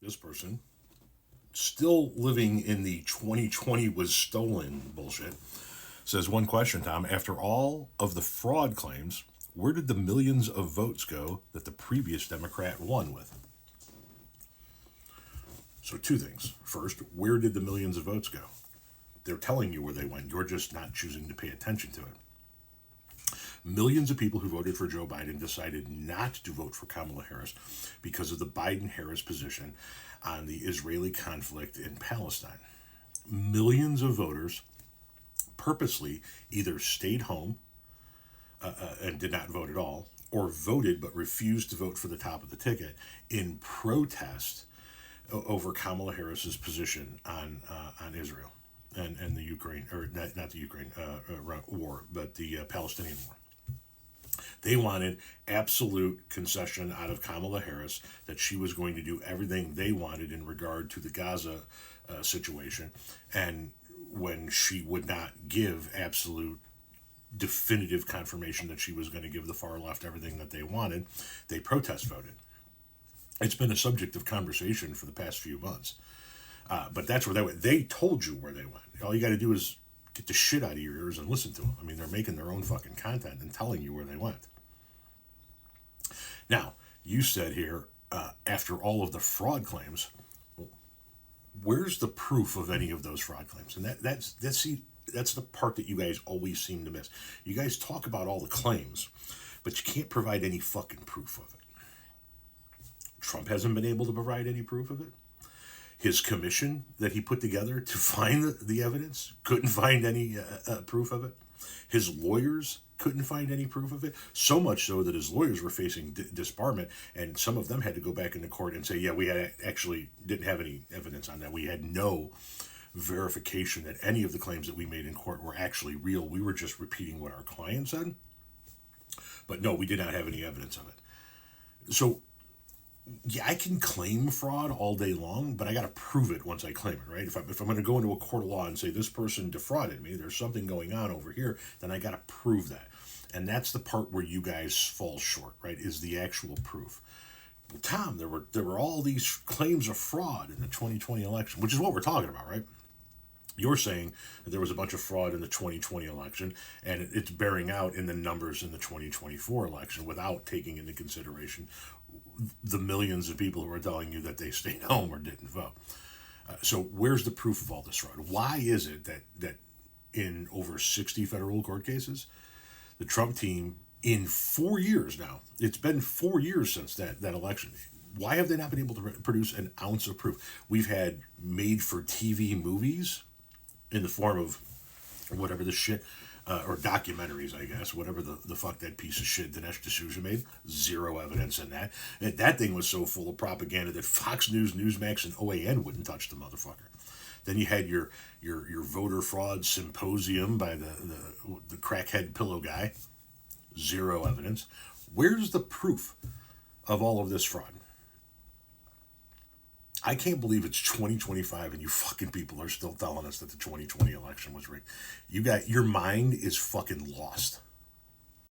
This person, still living in the 2020 was stolen bullshit, says, one question, Tom. After all of the fraud claims, where did the millions of votes go that the previous Democrat won with? So two things. First, where did the millions of votes go? They're telling you where they went. You're just not choosing to pay attention to it. Millions of people who voted for Joe Biden decided not to vote for Kamala Harris because of the Biden-Harris position on the Israeli conflict in Palestine. Millions of voters purposely either stayed home and did not vote at all, or voted but refused to vote for the top of the ticket in protest over Kamala Harris's position on Israel and the Ukraine, or not the Ukraine war, but the Palestinian war. They wanted absolute concession out of Kamala Harris that she was going to do everything they wanted in regard to the Gaza situation. And when she would not give absolute definitive confirmation that she was going to give the far left everything that they wanted, they protest voted. It's been a subject of conversation for the past few months. But that's where they went. They told you where they went. All you got to do is get the shit out of your ears and listen to them. I mean, they're making their own fucking content and telling you where they went. Now, you said here, after all of the fraud claims, well, where's the proof of any of those fraud claims? And that's the part that you guys always seem to miss. You guys talk about all the claims, but you can't provide any fucking proof of it. Trump hasn't been able to provide any proof of it. His commission that he put together to find the evidence couldn't find any proof of it. His lawyers couldn't find any proof of it. So much so that his lawyers were facing disbarment, and some of them had to go back into court and say, yeah, we actually didn't have any evidence on that. We had no verification that any of the claims that we made in court were actually real. We were just repeating what our client said. But no, we did not have any evidence of it. So, yeah, I can claim fraud all day long, but I got to prove it once I claim it, right? If I'm going to go into a court of law and say this person defrauded me, there's something going on over here, then I got to prove that. And that's the part where you guys fall short, right? Is the actual proof. Well, Tom, there were all these claims of fraud in the 2020 election, which is what we're talking about, right? You're saying that there was a bunch of fraud in the 2020 election, and it's bearing out in the numbers in the 2024 election without taking into consideration the millions of people who are telling you that they stayed home or didn't vote. So where's the proof of all this fraud? Why is it that in over 60 federal court cases, the Trump team, in 4 years now, it's been 4 years since that election, why have they not been able to produce an ounce of proof? We've had made-for-TV movies in the form of whatever the shit, or documentaries, I guess, whatever the fuck that piece of shit Dinesh D'Souza made. Zero evidence in that. And that thing was so full of propaganda that Fox News, Newsmax, and OAN wouldn't touch the motherfucker. Then you had your voter fraud symposium by the crackhead pillow guy. Zero evidence. Where's the proof of all of this fraud? I can't believe it's 2025 and you fucking people are still telling us that the 2020 election was rigged. Your mind is fucking lost.